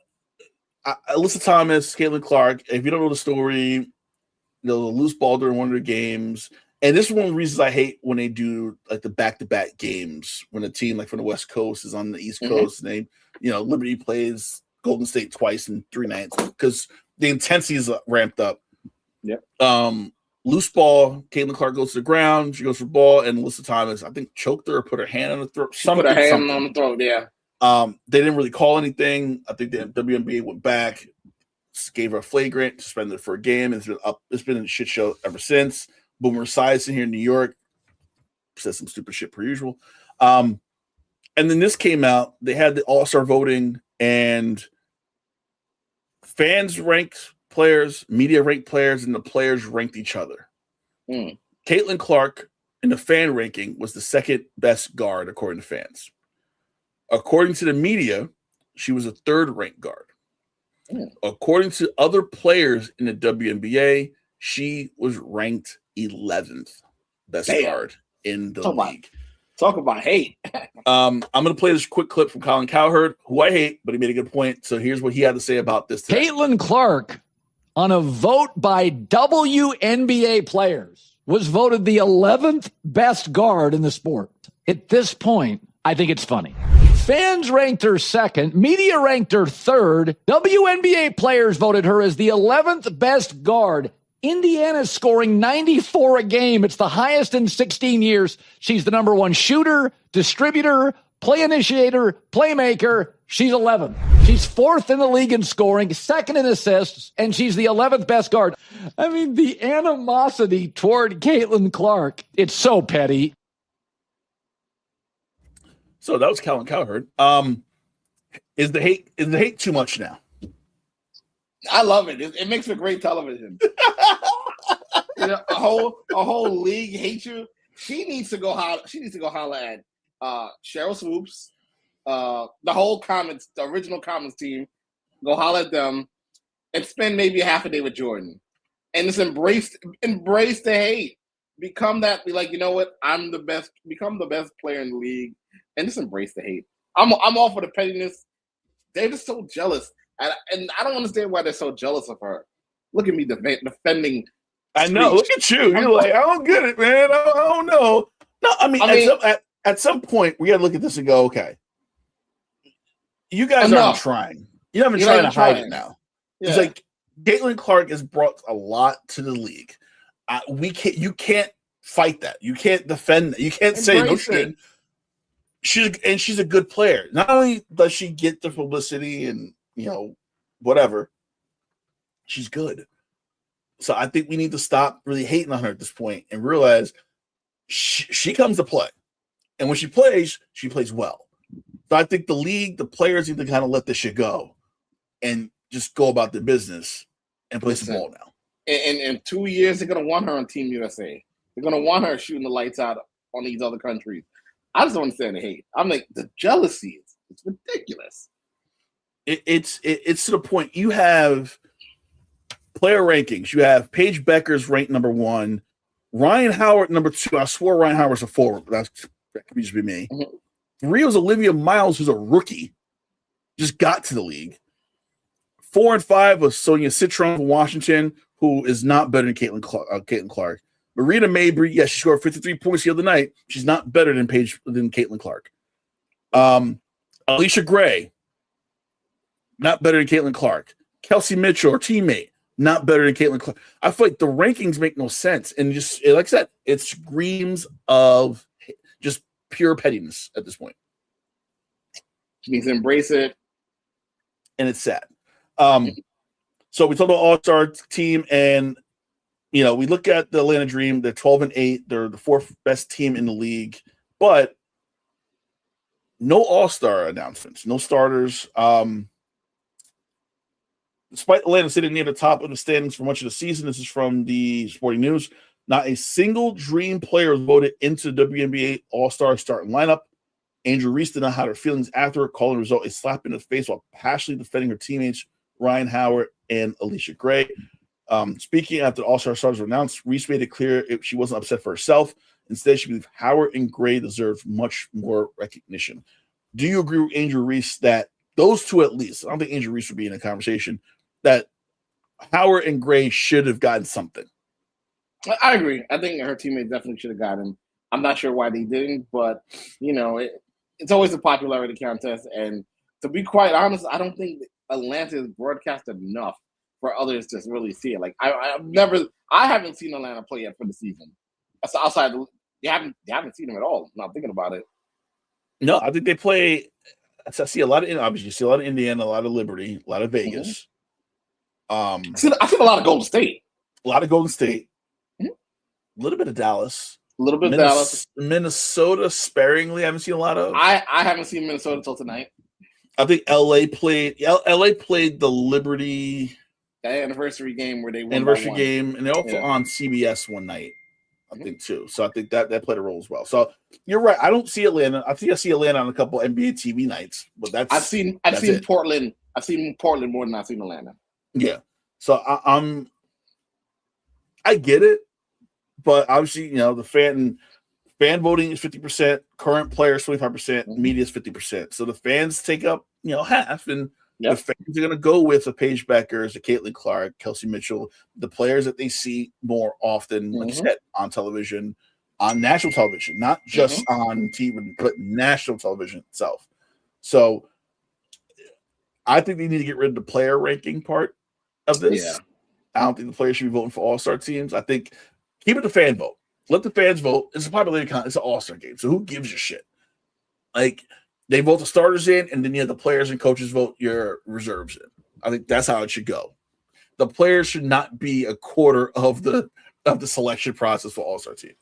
Alyssa Thomas, Caitlin Clark, if you don't know the story, the loose ball during one of their games. And this is one of the reasons I hate when they do the back-to-back games when a team from the West Coast is on the East Coast and they, Liberty plays Golden State twice in 3 nights because the intensity is ramped up. Yep. Loose ball, Caitlin Clark goes to the ground, she goes for the ball, and Alyssa Thomas, I think, choked her or put her hand on the throat. Put her hand on the throat, yeah. They didn't really call anything. I think the WNBA went back, gave her a flagrant, suspended her for a game. It's been a shit show ever since. Boomer Esiason here in New York says some stupid shit per usual. And then this came out. They had the All-Star voting, and fans ranked players, media ranked players, and the players ranked each other. Caitlin Clark in the fan ranking was the second best guard according to fans. According to the media, she was a third-ranked guard. According to other players in the WNBA, she was ranked 11th best guard in the league. Talk about hate. I'm going to play this quick clip from Colin Cowherd, who I hate, but he made a good point. So here's what he had to say about this today. Caitlin Clark, on a vote by WNBA players, was voted the 11th best guard in the sport. At this point, I think it's funny. Fans ranked her second. Media ranked her third. WNBA players voted her as the 11th best guard. Indiana's scoring 94 a game. It's the highest in 16 years. She's the number one shooter, distributor, play initiator, playmaker. She's 11th. She's 4th in the league in scoring, 2nd in assists, and she's the 11th best guard. I mean, the animosity toward Caitlin Clark, it's so petty. So that was Colin Cowherd. Is the hate too much now? I love it. It makes for great television. A whole league hates you. She needs to go holler at Cheryl Swoops, the original Comments team. Go holler at them and spend maybe half a day with Jordan, and just embrace the hate. Become that. Be like, you know what? I'm the best. Become the best player in the league, and just embrace the hate. I'm all for the pettiness. They're just so jealous, and I don't understand why they're so jealous of her. Look at me defending. I know. Look at you. You're like, I don't get it, man. I don't know. No, I mean at some point, we got to look at this and go, okay, you guys aren't trying. You're not even trying to hide it now. Yeah. It's like Caitlin Clark has brought a lot to the league. You can't fight that. You can't defend that. You can't say no shit. She's a good player. Not only does she get the publicity and whatever, she's good. So I think we need to stop really hating on her at this point and realize she comes to play. And when she plays well. So I think the league, the players need to kind of let this shit go and just go about their business and play some ball now. In 2 years, they're going to want her on Team USA. They're going to want her shooting the lights out on these other countries. I just don't understand the hate. I'm like, the jealousy it's ridiculous. It's to the point you have player rankings. You have Paige Becker's ranked number 1, Ryan Howard number 2. I swore Ryan Howard was a forward, but that could just be me. Mm-hmm. 3 was Olivia Miles, who's a rookie, just got to the league. 4 and 5 was Sonia Citron from Washington, who is not better than Caitlin Clark. Marina Mabry, she scored 53 points the other night. She's not better than Caitlin Clark. Alicia Gray, not better than Caitlin Clark. Kelsey Mitchell, her teammate, not better than Caitlin Clark. I feel like the rankings make no sense. And just like I said, it screams of just pure pettiness at this point. She needs to embrace it. And it's sad. So we talked about All-Star team, and we look at the Atlanta Dream. They're 12-8. They're the 4th best team in the league, but no All-Star announcements, no starters. Despite Atlanta sitting near the top of the standings for much of the season, this is from the Sporting News. Not a single Dream player was voted into the WNBA All-Star starting lineup. Angel Reese did not have her feelings after calling the result a slap in the face while passionately defending her teammates Ryan Howard and Alicia Gray. Speaking after the All-Star starters were announced, Reese made it clear she wasn't upset for herself. Instead, she believed Howard and Gray deserved much more recognition. Do you agree with Angel Reese that those two at least, I don't think Angel Reese would be in a conversation, that Howard and Gray should have gotten something? I agree. I think her teammates definitely should have gotten. I'm not sure why they didn't, but, it's always a popularity contest. And to be quite honest, I don't think Atlanta is broadcasted enough for others to really see it. Like I haven't seen Atlanta play yet for the season. That's outside. You haven't seen them at all. I'm not thinking about it. No, I think they play. I see a lot of obviously. You see a lot of Indiana, a lot of Liberty, a lot of Vegas. Mm-hmm. I see a lot of Golden State. A lot of Golden State. Mm-hmm. A little bit of Dallas. A little bit of Dallas. Minnesota sparingly. I haven't seen a lot of. I haven't seen Minnesota until tonight. I think LA played the Liberty anniversary game where they won anniversary game, and they're also on CBS one night, I think too. So I think that played a role as well. So you're right. I don't see Atlanta. I think I see Atlanta on a couple NBA TV nights, but I've seen Portland. I've seen Portland more than I've seen Atlanta. Yeah. So I get it, but obviously the fan voting is 50%, current players 25%, media is 50%. So the fans take up half, and the fans are going to go with the Paige Beckers, the Caitlin Clark, Kelsey Mitchell, the players that they see more often, like you said, on television, on national television, not just on TV, but national television itself. So I think they need to get rid of the player ranking part of this. Yeah. I don't think the players should be voting for all-star teams. I think keep it the fan vote. Let the fans vote. It's a popularity contest. It's an all-star game. So who gives a shit? Like, they vote the starters in, and then the players and coaches vote your reserves in. I think that's how it should go. The players should not be a quarter of the selection process for all-star team.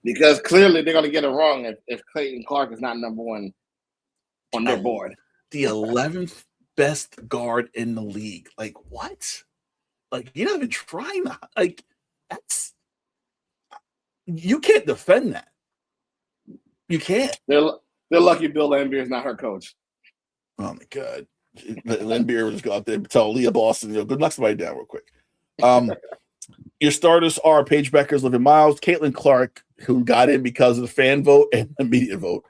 Because clearly they're going to get it wrong if Clayton Clark is not number one on their board. The 11th best guard in the league. Like, what? Like, you're not even trying to, like, that's, you can't defend that. You can't. They're lucky Bill Laimbeer is not her coach. Oh my God. Laimbeer will just go out there and tell Leah Boston, good luck somebody down real quick. Your starters are Paige Beckers, Living Miles, Caitlin Clark, who got in because of the fan vote and the media vote,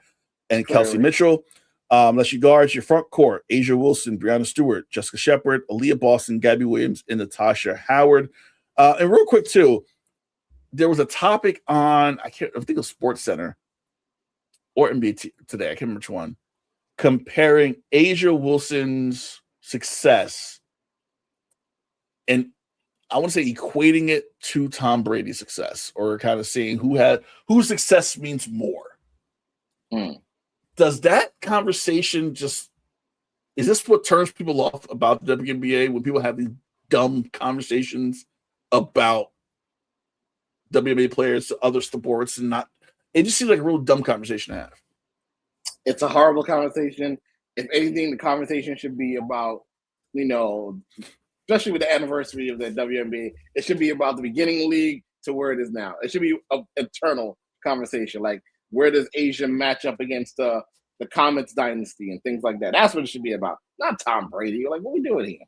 and Kelsey Mitchell. That's your guards. Your front court: Asia Wilson, Brianna Stewart, Jessica Shepard, Aaliyah Boston, Gabby Williams, and Natasha Howard. And real quick too, there was a topic on I think it was Sports Center or NBT today. I can't remember which one. Comparing Asia Wilson's success and I want to say equating it to Tom Brady's success, or kind of seeing whose success means more. Does that conversation is this what turns people off about the WNBA when people have these dumb conversations about WNBA players to other sports and not? It just seems like a real dumb conversation to have. It's a horrible conversation. If anything, the conversation should be about, especially with the anniversary of the WNBA, it should be about the beginning of the league to where it is now. It should be an eternal conversation. Like, where does Asia match up against the Comets dynasty and things like that? That's what it should be about. Not Tom Brady. Like, what are we doing here?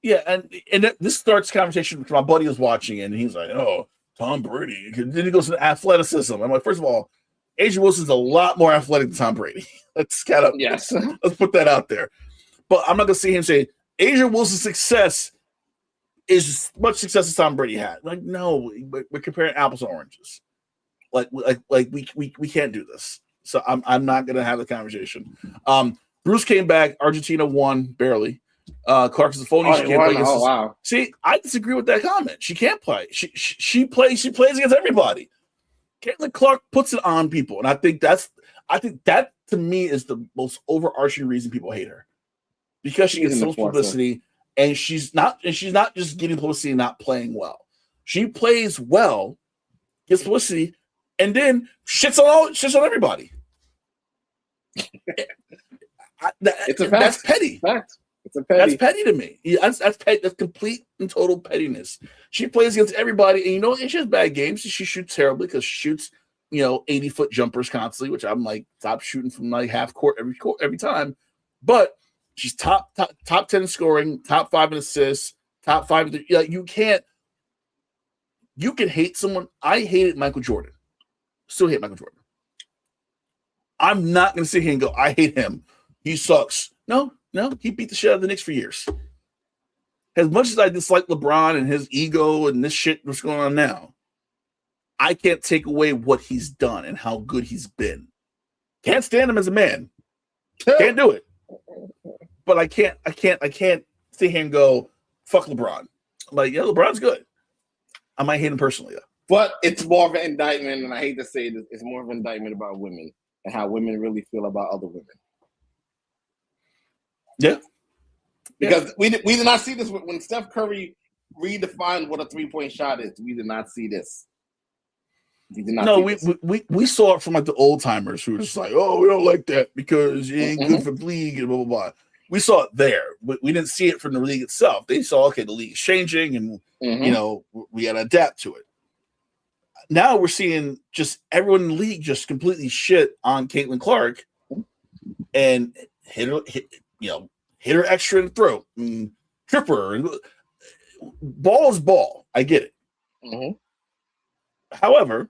Yeah, and this starts conversation because my buddy was watching it, and he's like, oh, Tom Brady. Then he goes to athleticism. I'm like, first of all, Asia Wilson's a lot more athletic than Tom Brady. Let's put that out there. But I'm not going to see him say, Asia Wilson's success is as much success as Tom Brady had. Like, no, we're comparing apples to oranges. Like we can't do this. So I'm not gonna have the conversation. Bruce came back. Argentina won barely. Clark is a phony. She can't play. Wow. See, I disagree with that comment. She can't play. She plays against everybody. Caitlin Clark puts it on people, and I think that to me is the most overarching reason people hate her. Because she gets so much publicity, and she's not just getting publicity and not playing well. She plays well, gets publicity, and then shits on everybody. It's a fact. That's petty. It's a petty. That's petty to me. Yeah, that's petty. That's complete and total pettiness. She plays against everybody, and and she has bad games. She shoots terribly because she shoots 80-foot jumpers constantly, which I'm like, stop shooting from like half court every time. But she's top 10 in scoring, top 5 in assists, top 5. You can hate someone. I hated Michael Jordan. Still hate Michael Jordan. I'm not going to sit here and go, I hate him. He sucks. No, he beat the shit out of the Knicks for years. As much as I dislike LeBron and his ego and this shit that's going on now, I can't take away what he's done and how good he's been. Can't stand him as a man. Can't do it. But I can't sit here and go, fuck LeBron. I'm like, yeah, LeBron's good. I might hate him personally, though. But it's more of an indictment, and I hate to say this, it's more of an indictment about women and how women really feel about other women. Yeah. Because we did not see this when Steph Curry redefined what a three-point shot is. We did not see this. We saw it from like the old timers who were just like, oh, we don't like that because it ain't good for the league and blah blah blah. We saw it there, but we didn't see it from the league itself. They saw, okay, the league is changing, and we got to adapt to it. Now we're seeing just everyone in the league just completely shit on Caitlin Clark and hit her extra in the throat, and trip her. Ball is ball. I get it. However,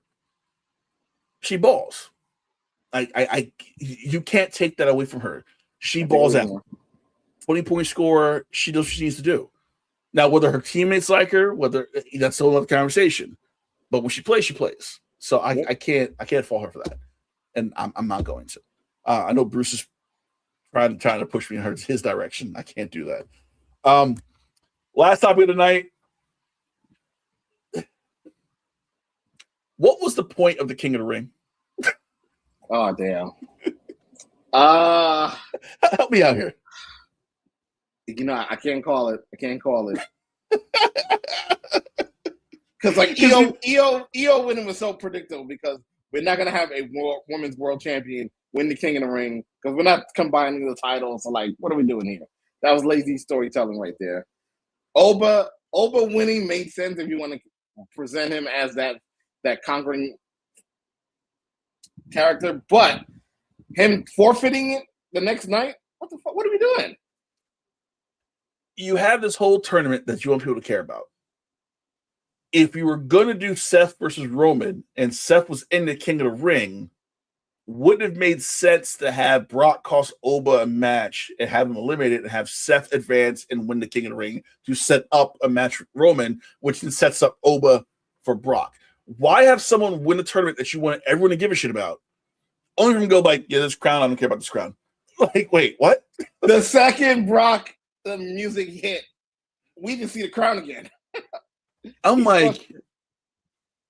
she balls. You can't take that away from her. She balls out. 20-point scorer. She does what she needs to do. Now, whether her teammates like her, that's a whole other conversation. But when she plays, she plays. So I can't fault her for that, and I'm not going to. I know Bruce is trying to push me in his direction. I can't do that. Last topic of the night. What was the point of the King of the Ring? Oh, damn. Help me out here. I can't call it. Because like EO winning was so predictable because we're not gonna have a women's world champion win the King of the Ring because we're not combining the titles. So like, what are we doing here? That was lazy storytelling right there. Oba winning made sense if you want to present him as that conquering character, but him forfeiting it the next night, what the fuck? What are we doing? You have this whole tournament that you want people to care about. If you were going to do Seth versus Roman and Seth was in the King of the Ring, wouldn't it have made sense to have Brock cost Oba a match and have him eliminated and have Seth advance and win the King of the Ring to set up a match with Roman, which then sets up Oba for Brock? Why have someone win a tournament that you want everyone to give a shit about? Only from go like, yeah, this crown, I don't care about this crown. Like, wait, what? The second Brock the music hit, we can see the crown again. I'm like,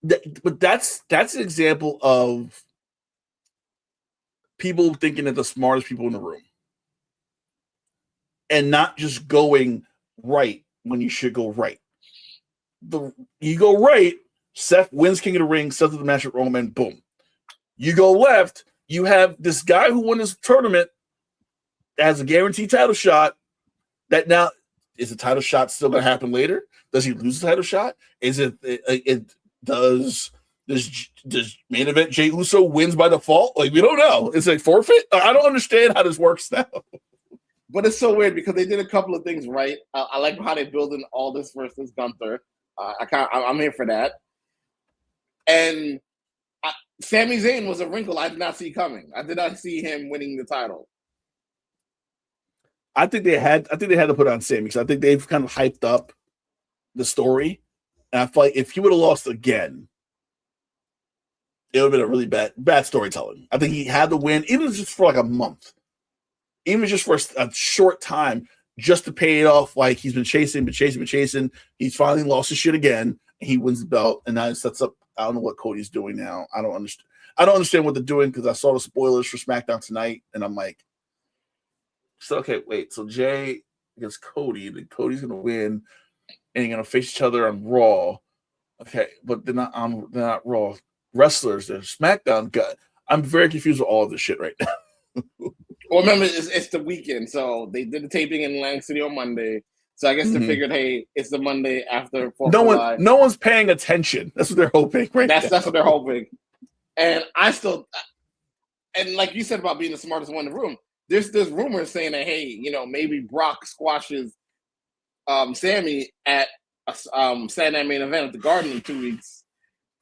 but that's an example of people thinking that the smartest people in the room and not just going right when you should go right. You go right, Seth wins King of the Ring, sets up the match with Roman, boom. You go left, you have this guy who won this tournament has a guaranteed title shot. That now is the title shot still going to happen later? Does he lose the title shot? Is does main event Jey Uso wins by default? Like, we don't know. Is it forfeit? I don't understand how this works now. But it's so weird because they did a couple of things right. I like how they're building Aldis versus Gunther. I'm here for that. And Sami Zayn was a wrinkle I did not see coming. I did not see him winning the title. I think they had to put on Sami because I think they've kind of hyped up the story. And I feel like if he would have lost again, it would have been a really bad storytelling. I think he had to win, even just for like a month, even just for a short time, just to pay it off. Like, he's been chasing. He's finally lost his shit again. And he wins the belt, and now it sets up. I don't know what Cody's doing now. I don't understand what they're doing because I saw the spoilers for SmackDown tonight, and I'm like, so okay, wait. So Jay against Cody, then Cody's gonna win, and you're gonna face each other on Raw. Okay, but they're not Raw wrestlers. They're SmackDown guys. I'm very confused with all of this shit right now. Well, remember, it's the weekend, so they did the taping in Lang City on Monday. So I guess they figured, hey, it's the Monday after 4th of July. No one's paying attention. That's what they're hoping, right? That's what they're hoping. And and like you said about being the smartest one in the room, there's rumors saying that, hey, maybe Brock squashes Sammy at a Saturday Night Main Event at the Garden in 2 weeks,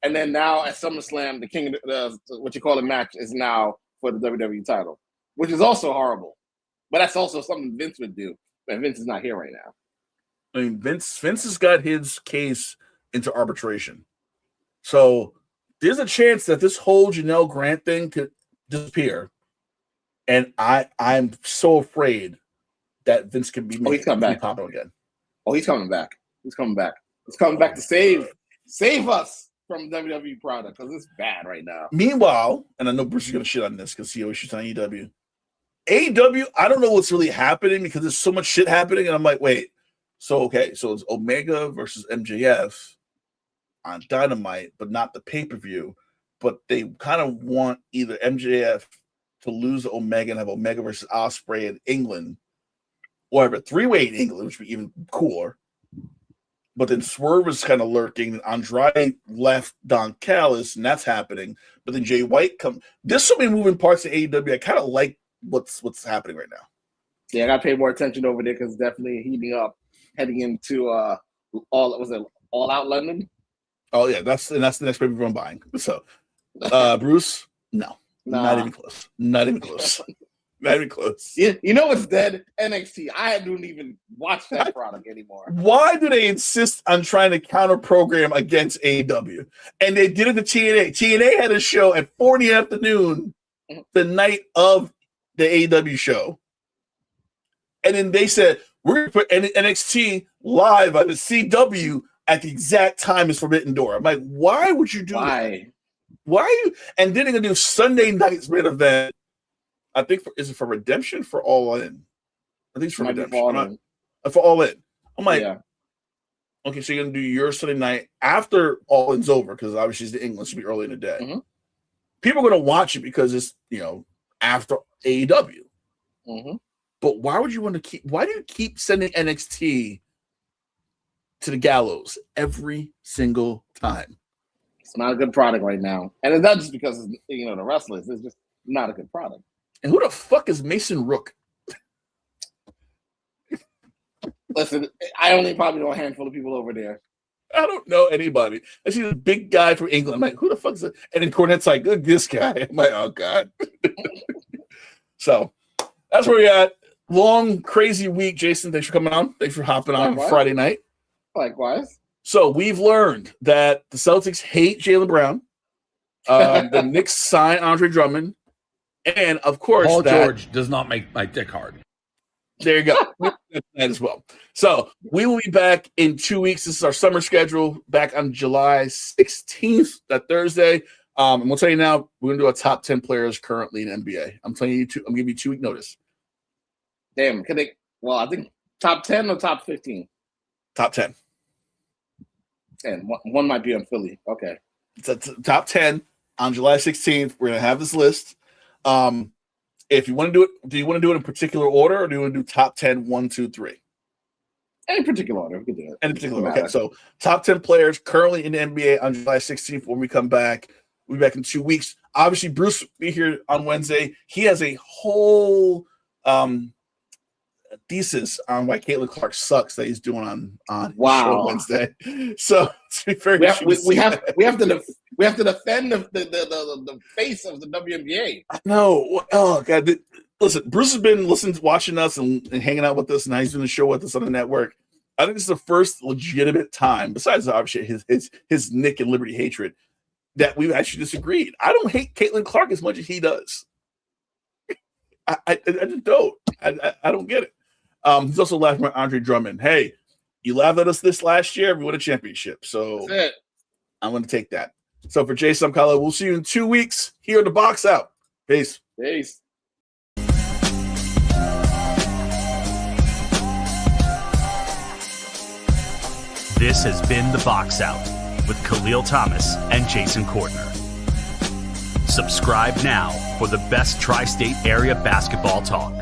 and then now at SummerSlam, the King of what you call a match is now for the WWE title, which is also horrible. But that's also something Vince would do. But Vince is not here right now. I mean, Vince has got his case into arbitration. So there's a chance that this whole Janelle Grant thing could disappear. And I'm so afraid that Vince can be he's coming back. Popping again. Oh, he's coming back. He's coming back. He's coming back to save us from WWE product because it's bad right now. Meanwhile, and I know Bruce is going to shit on this because he always shits on AEW. AEW, I don't know what's really happening because there's so much shit happening, and I'm like, wait. So it's Omega versus MJF on Dynamite, but not the pay-per-view. But they kind of want either MJF to lose to Omega and have Omega versus Ospreay in England, or have a 3-way in England, which would be even cooler. But then Swerve is kind of lurking. Andrade left Don Callis, and that's happening. But then Jay White comes. There's so many moving parts in AEW. I kind of like what's happening right now. Yeah, I got to pay more attention over there because it's definitely heating up, heading into All Out London. Oh yeah, that's the next pay-per-view I'm buying. So, Bruce, no, not even close. Not even close. Not even close. Yeah, you know what's dead? NXT. I don't even watch that product anymore. Why do they insist on trying to counter program against AEW? And they did it to TNA. TNA had a show at 4 in the afternoon the night of the AEW show. And then they said, we're going to put NXT live on the CW at the exact time as Forbidden Door. I'm like, why would you do that? Why are you? And then they're going to do Sunday night's main event. I think, is it for Redemption for All In? I think it's for Redemption. For All In. I'm like, okay, so you're going to do your Sunday night after All In's over, because obviously it's the England, should be early in the day. Mm-hmm. People are going to watch it because it's, after AEW. Mm-hmm. But why would you want to why do you keep sending NXT to the gallows every single time. It's not a good product right now. And it's not just because, the wrestlers. It's just not a good product. And who the fuck is Mason Rook? Listen, I only probably know a handful of people over there. I don't know anybody. I see this big guy from England. I'm like, who the fuck is that? And then Cornette's like, look, this guy. I'm like, oh, God. So that's where we're at. Long, crazy week, Jason. Thanks for coming on. Thanks for hopping on Friday night. Likewise. So we've learned that the Celtics hate Jaylen Brown. The Knicks sign Andre Drummond. And, of course, Paul George does not make my dick hard. There you go. That as well. So we will be back in 2 weeks. This is our summer schedule. Back on July 16th, that Thursday. And we'll tell you now, we're going to do a top 10 players currently in NBA. I'm telling you, I'm giving you 2 week notice. Damn. I think top 10 or top 15? Top 10. And one might be on Philly. Okay. It's a top 10 on July 16th. We're going to have this list. If you want to do it, do you want to do it in particular order, or do you want to do top 10, 1, 2, 3? Any particular order. We can do it. Any particular order. Okay, so top 10 players currently in the NBA on July 16th. When we come back, we'll be back in 2 weeks. Obviously, Bruce will be here on Wednesday. He has a whole thesis on why Caitlin Clark sucks that he's doing on show Wednesday. So to be fair, we have to defend the face of the WNBA. No, oh God! Listen, Bruce has been watching us and hanging out with us, and now he's doing the show with us on the network. I think this is the first legitimate time, besides obviously his Nick and Liberty hatred, that we've actually disagreed. I don't hate Caitlin Clark as much as he does. I just don't. I don't get it. He's also laughing at Andre Drummond. Hey, you laughed at us this last year. We won a championship. So that's it. I'm going to take that. So for Jason, I'm Kahlil. We'll see you in 2 weeks here at the Box Out. Peace. Peace. This has been The Box Out with Kahlil Thomas and Jason Kortner. Subscribe now for the best tri-state area basketball talk.